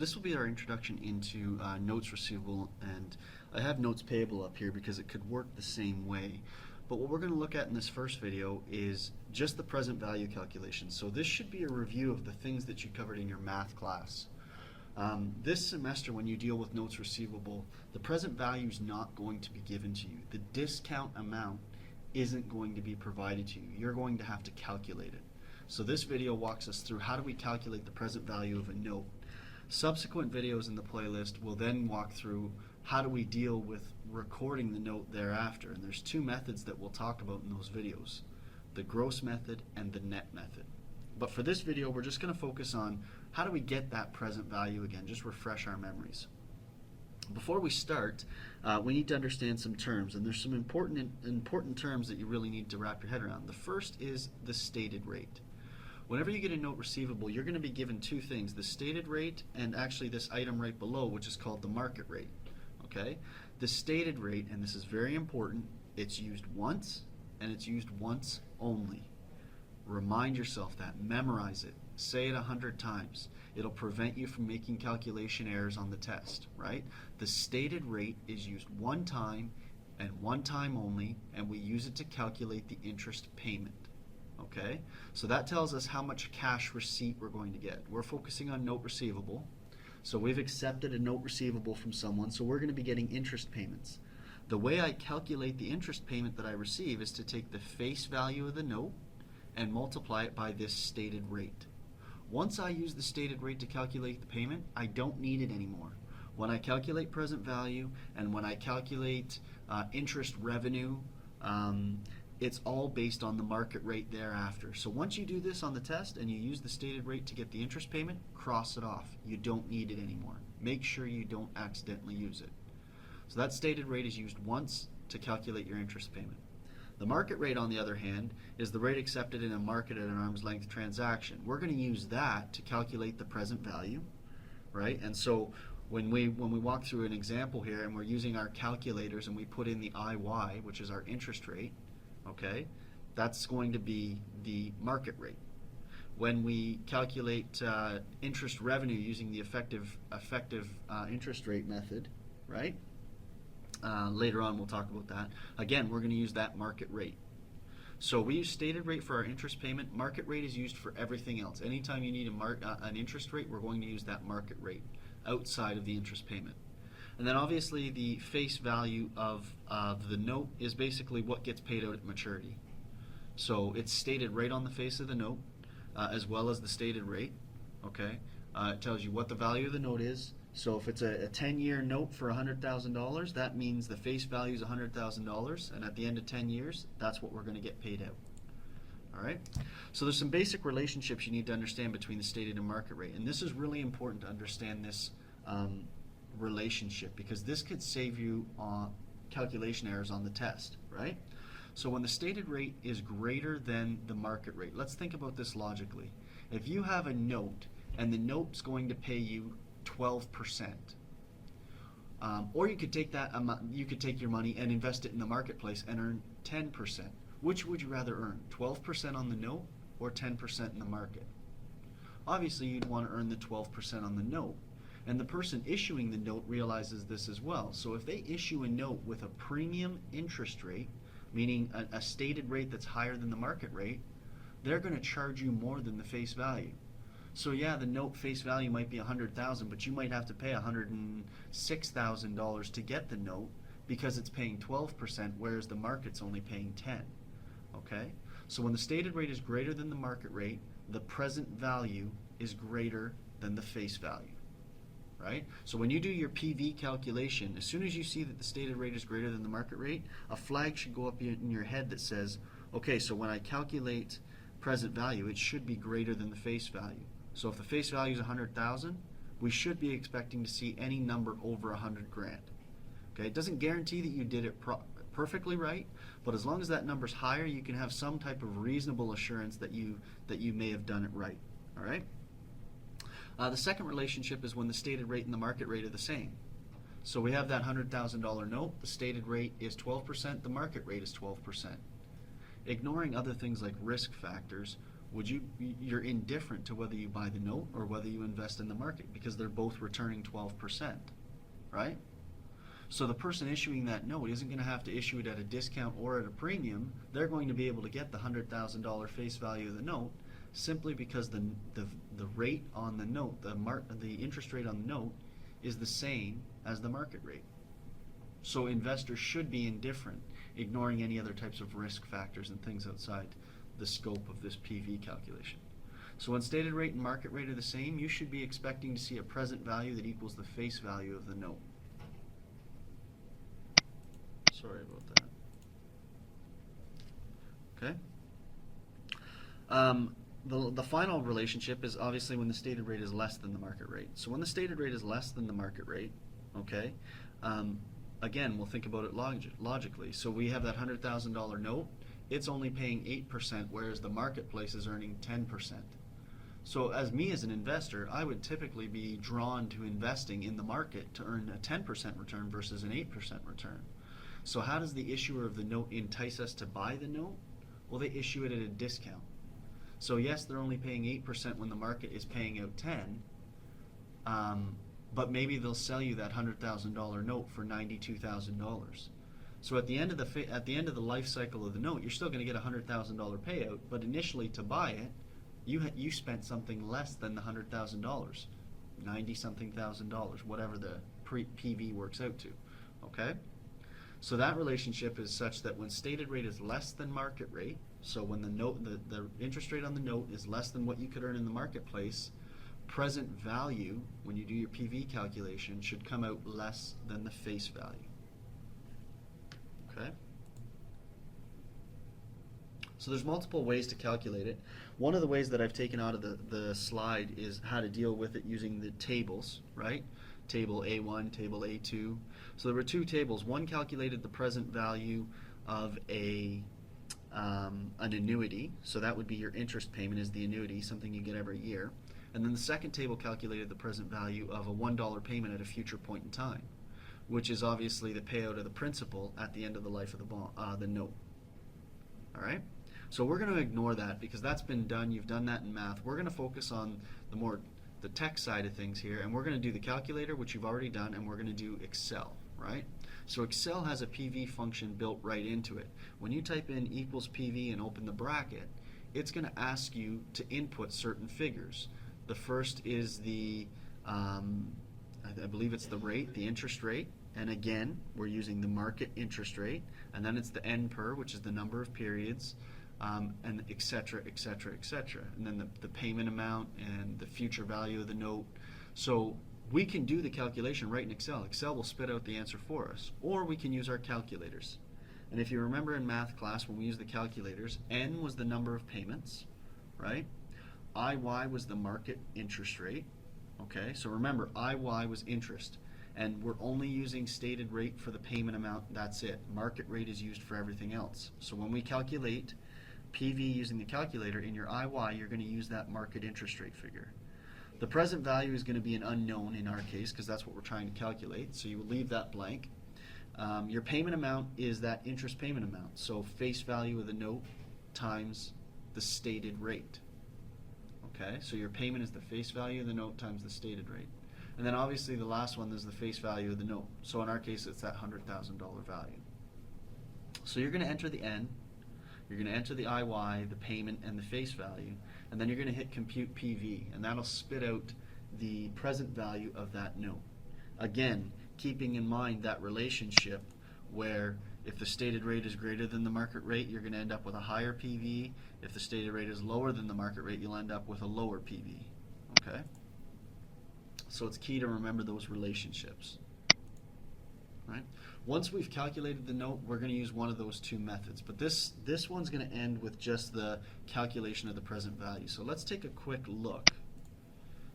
This will be our introduction into notes receivable, and I have notes payable up here because it could work the same way. But what we're going to look at in this first video is just the present value calculation. So this should be a review of the things that you covered in your math class. This semester, when you deal with notes receivable, the present value is not going to be given to you. The discount amount isn't going to be provided to you. You're going to have to calculate it. So this video walks us through how do we calculate the present value of a note. Subsequent videos in the playlist will then walk through how do we deal with recording the note thereafter. And there's two methods that we'll talk about in those videos, the gross method and the net method. But for this video, we're just going to focus on how do we get that present value again, just refresh our memories. Before we start, we need to understand some terms, and there's some important terms that you really need to wrap your head around. The first is the stated rate. Whenever you get a note receivable, you're going to be given two things, the stated rate and actually this item right below, which is called the market rate. Okay? The stated rate, and this is very important, it's used once and it's used once only. Remind yourself that, memorize it, say it 100 times. It'll prevent you from making calculation errors on the test, right? The stated rate is used one time and one time only, and we use it to calculate the interest payment. Okay, so that tells us how much cash receipt we're going to get. We're focusing on note receivable. So we've accepted a note receivable from someone, so we're going to be getting interest payments. The way I calculate the interest payment that I receive is to take the face value of the note and multiply it by this stated rate. Once I use the stated rate to calculate the payment, I don't need it anymore. When I calculate present value and when I calculate interest revenue, it's all based on the market rate thereafter. So once you do this on the test and you use the stated rate to get the interest payment, cross it off. You don't need it anymore. Make sure you don't accidentally use it. So that stated rate is used once to calculate your interest payment. The market rate, on the other hand, is the rate accepted in a market at an arm's length transaction. We're going to use that to calculate the present value, right? And so when we walk through an example here and we're using our calculators and we put in the IY, which is our interest rate, okay, that's going to be the market rate. When we calculate interest revenue using the effective interest rate method, right? Later on we'll talk about that. Again, we're going to use that market rate. So we use stated rate for our interest payment. Market rate is used for everything else. Anytime you need an interest rate, we're going to use that market rate outside of the interest payment. And then obviously the face value of the note is basically what gets paid out at maturity. So it's stated right on the face of the note, as well as the stated rate. Okay, it tells you what the value of the note is. So if it's a 10-year note for $100,000, that means the face value is $100,000, and at the end of 10 years, that's what we're going to get paid out. All right. So there's some basic relationships you need to understand between the stated and market rate, and this is really important to understand this relationship, because this could save you calculation errors on the test, right? So when the stated rate is greater than the market rate, let's think about this logically. If you have a note and the note's going to pay you 12%, or you could take that you could take your money and invest it in the marketplace and earn 10%. Which would you rather earn, 12% on the note or 10% in the market? Obviously you'd want to earn the 12% on the note. And the person issuing the note realizes this as well. So if they issue a note with a premium interest rate, meaning a stated rate that's higher than the market rate, they're going to charge you more than the face value. So yeah, the note face value might be $100,000, but you might have to pay $106,000 to get the note because it's paying 12%, whereas the market's only paying 10. Okay? So when the stated rate is greater than the market rate, the present value is greater than the face value. Right? So when you do your PV calculation, as soon as you see that the stated rate is greater than the market rate, a flag should go up in your head that says, okay, so when I calculate present value, it should be greater than the face value. So if the face value is 100,000, we should be expecting to see any number over 100 grand. Okay? It doesn't guarantee that you did it perfectly right, but as long as that number's higher, you can have some type of reasonable assurance that you may have done it right. All right? The second relationship is when the stated rate and the market rate are the same. So we have that $100,000 note, the stated rate is 12%, the market rate is 12%. Ignoring other things like risk factors, you're indifferent to whether you buy the note or whether you invest in the market because they're both returning 12%, right? So the person issuing that note isn't going to have to issue it at a discount or at a premium. They're going to be able to get the $100,000 face value of the note simply because the rate on the note, the interest rate on the note is the same as the market rate. So investors should be indifferent, ignoring any other types of risk factors and things outside the scope of this PV calculation. So when stated rate and market rate are the same, you should be expecting to see a present value that equals the face value of the note. Sorry about that. Okay. The final relationship is obviously when the stated rate is less than the market rate. So when the stated rate is less than the market rate, okay, again, we'll think about it logically. So we have that $100,000 note. It's only paying 8%, whereas the marketplace is earning 10%. So as an investor, I would typically be drawn to investing in the market to earn a 10% return versus an 8% return. So how does the issuer of the note entice us to buy the note? Well, they issue it at a discount. So yes, they're only paying 8% when the market is paying out 10, but maybe they'll sell you that $100,000 note for $92,000. So at the end of the life cycle of the note, you're still going to get a $100,000 payout, but initially to buy it, you spent something less than the $100,000, 90-something thousand dollars, whatever the PV works out to. Okay. So that relationship is such that when stated rate is less than market rate, so when the interest rate on the note is less than what you could earn in the marketplace, present value, when you do your PV calculation, should come out less than the face value. Okay? So there's multiple ways to calculate it. One of the ways that I've taken out of the slide is how to deal with it using the tables, right? Table A1, table A2. So there were two tables. One calculated the present value of an annuity. So that would be your interest payment is the annuity, something you get every year. And then the second table calculated the present value of a $1 payment at a future point in time, which is obviously the payout of the principal at the end of the life of the note. All right? So we're going to ignore that because that's been done. You've done that in math. We're going to focus on the tech side of things here, and we're going to do the calculator, which you've already done, and we're going to do Excel, right? So Excel has a PV function built right into it. When you type in equals PV and open the bracket, it's going to ask you to input certain figures. The first is the, I believe it's the rate, the interest rate, and again, we're using the market interest rate, and then it's the N per, which is the number of periods, and et cetera, et cetera, et cetera. And then the payment amount and the future value of the note. So we can do the calculation right in Excel. Excel will spit out the answer for us. Or we can use our calculators. And if you remember in math class when we used the calculators, N was the number of payments, right? IY was the market interest rate. Okay, so remember, IY was interest. And we're only using stated rate for the payment amount, that's it. Market rate is used for everything else. So when we calculate PV using the calculator, in your IY, you're going to use that market interest rate figure. The present value is going to be an unknown in our case because that's what we're trying to calculate, so you will leave that blank. Your payment amount is that interest payment amount, so face value of the note times the stated rate. Okay, so your payment is the face value of the note times the stated rate. And then obviously the last one is the face value of the note. So in our case, it's that $100,000 value. So you're going to enter the N, you're going to enter the IY, the payment, and the face value, and then you're going to hit compute PV, and that'll spit out the present value of that note. Again, keeping in mind that relationship where if the stated rate is greater than the market rate, you're going to end up with a higher PV. If the stated rate is lower than the market rate, you'll end up with a lower PV. Okay? So it's key to remember those relationships. Right? Once we've calculated the note, we're going to use one of those two methods. But this one's going to end with just the calculation of the present value. So let's take a quick look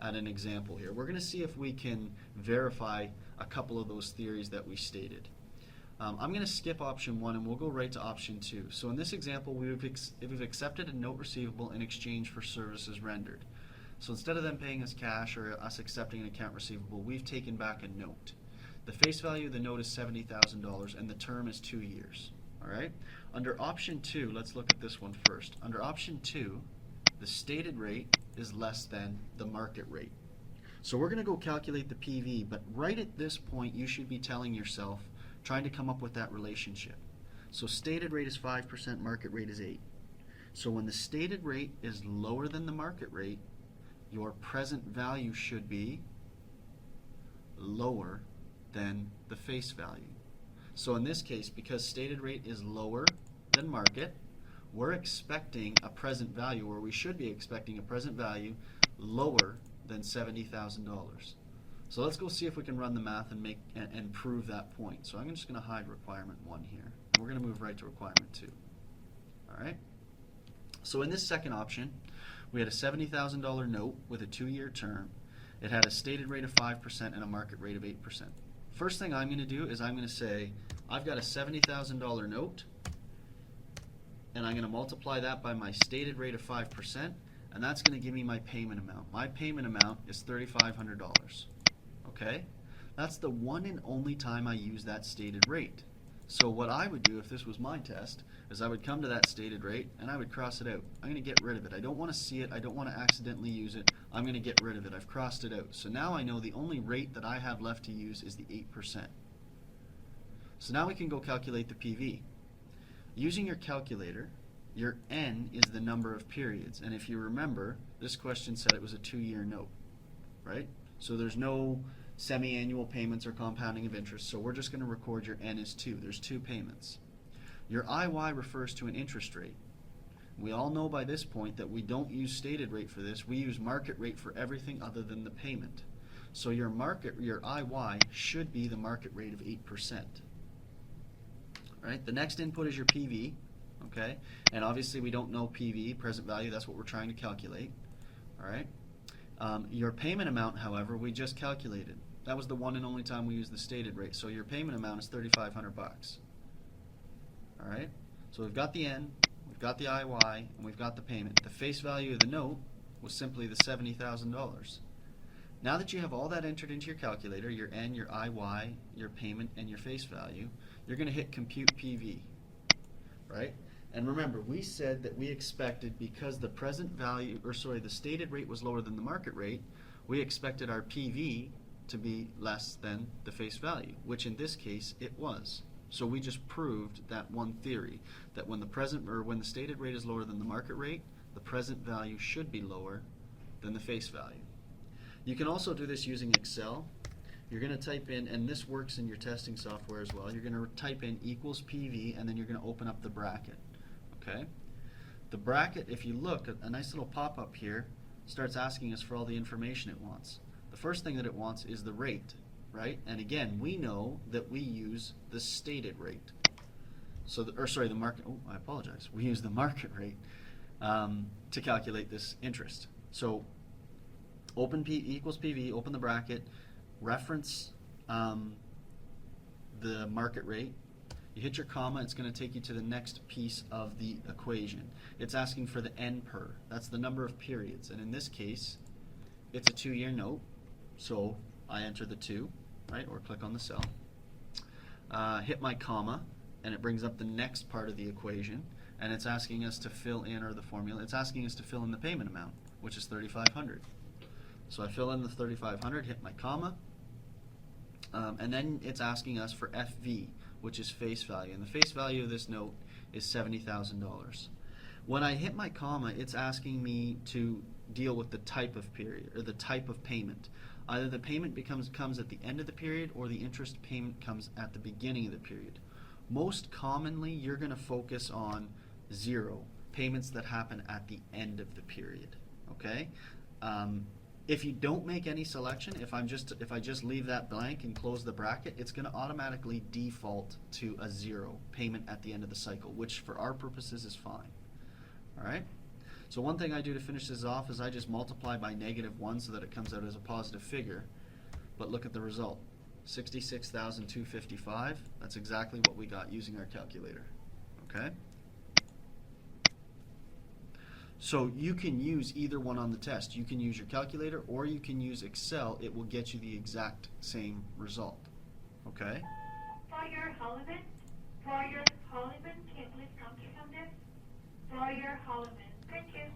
at an example here. We're going to see if we can verify a couple of those theories that we stated. I'm going to skip option 1 and we'll go right to option 2. So in this example, we've accepted a note receivable in exchange for services rendered. So instead of them paying us cash or us accepting an account receivable, we've taken back a note. The face value of the note is $70,000 and the term is 2 years. All right? Under option 2, let's look at this one first. Under option 2, the stated rate is less than the market rate. So we're going to go calculate the PV, but right at this point you should be telling yourself, trying to come up with that relationship. So stated rate is 5%, market rate is 8. So when the stated rate is lower than the market rate, your present value should be lower than the face value. So in this case, because stated rate is lower than market, we're expecting a present value, or we should be expecting a present value lower than $70,000. So let's go see if we can run the math and prove that point. So I'm just going to hide requirement 1 here, and we're going to move right to requirement 2. All right. So in this second option, we had a $70,000 note with a 2-year term. It had a stated rate of 5% and a market rate of 8%. First thing I'm going to do is I'm going to say I've got a $70,000 note, and I'm going to multiply that by my stated rate of 5%, and that's going to give me my payment amount. My payment amount is $3,500. Okay? That's the one and only time I use that stated rate. So what I would do if this was my test is I would come to that stated rate and I would cross it out. I'm going to get rid of it. I don't want to see it. I don't want to accidentally use it. I'm going to get rid of it. I've crossed it out. So now I know the only rate that I have left to use is the 8%. So now we can go calculate the PV. Using your calculator, your N is the number of periods. And if you remember, this question said it was a 2-year note, right? So there's no semi-annual payments or compounding of interest, so we're just going to record your N as 2. There's 2 payments. Your IY refers to an interest rate. We all know by this point that we don't use stated rate for this. We use market rate for everything other than the payment. So your IY should be the market rate of 8%. Right? The next input is your PV, okay? And obviously we don't know PV, present value, that's what we're trying to calculate. All right? Your payment amount, however, we just calculated. That was the one and only time we used the stated rate. So your payment amount is $3,500. All right? So we've got the N, we've got the IY, and we've got the payment. The face value of the note was simply the $70,000. Now that you have all that entered into your calculator, your N, your IY, your payment, and your face value, you're going to hit compute PV, right? And remember, we said that we expected, because the present value, the stated rate was lower than the market rate, we expected our PV to be less than the face value, which in this case it was. So we just proved that one theory, that when the stated rate is lower than the market rate, the present value should be lower than the face value. You can also do this using Excel. You're going to type in, and this works in your testing software as well, you're going to type in equals PV, and then you're going to open up the bracket. Okay? The bracket, if you look, a nice little pop-up here starts asking us for all the information it wants. The first thing that it wants is the rate, right? And again, we know that we use the stated rate. So, the market, I apologize. We use the market rate to calculate this interest. So open P equals PV, open the bracket, reference the market rate. You hit your comma, it's going to take you to the next piece of the equation. It's asking for the N per. That's the number of periods. And in this case, it's a 2-year note. So I enter the 2, right, or click on the cell. Hit my comma, and it brings up the next part of the equation. And it's asking us to fill in, or the formula, it's asking us to fill in the payment amount, which is $3,500. So I fill in the $3,500, hit my comma, and then it's asking us for FV, which is face value. And the face value of this note is $70,000. When I hit my comma, it's asking me to deal with the type of period, or the type of payment. Either the payment comes at the end of the period, or the interest payment comes at the beginning of the period. Most commonly, you're going to focus on 0, payments that happen at the end of the period. Okay? If you don't make any selection, if I just leave that blank and close the bracket, it's going to automatically default to a 0 payment at the end of the cycle, which for our purposes is fine. All right? So one thing I do to finish this off is I just multiply by -1 so that it comes out as a positive figure. But look at the result. $66,255. That's exactly what we got using our calculator. Okay? So you can use either one on the test. You can use your calculator or you can use Excel. It will get you the exact same result. Okay? Fire Holliman, can you please come to from this? Fire Holliman, thank you.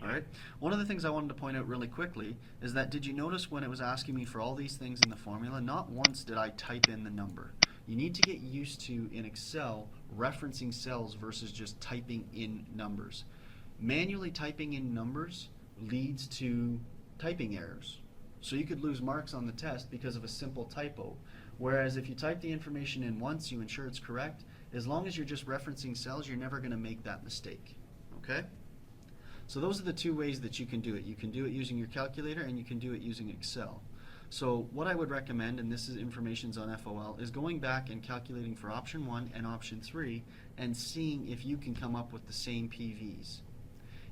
All right. One of the things I wanted to point out really quickly is that did you notice when it was asking me for all these things in the formula, not once did I type in the number. You need to get used to, in Excel, referencing cells versus just typing in numbers. Manually typing in numbers leads to typing errors. So you could lose marks on the test because of a simple typo. Whereas if you type the information in once, you ensure it's correct. As long as you're just referencing cells, you're never going to make that mistake. Okay? So those are the two ways that you can do it. You can do it using your calculator and you can do it using Excel. So what I would recommend, and this is information's on FOL, is going back and calculating for option 1 and option 3 and seeing if you can come up with the same PVs.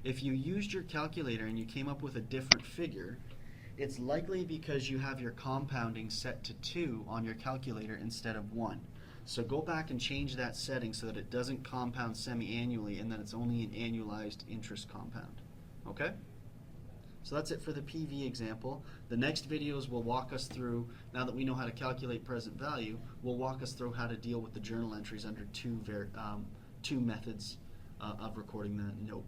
If you used your calculator and you came up with a different figure, it's likely because you have your compounding set to 2 on your calculator instead of 1. So go back and change that setting so that it doesn't compound semi-annually and that it's only an annualized interest compound. Okay? So that's it for the PV example. The next videos will walk us through, now that we know how to calculate present value, we'll walk us through how to deal with the journal entries under two methods of recording the note.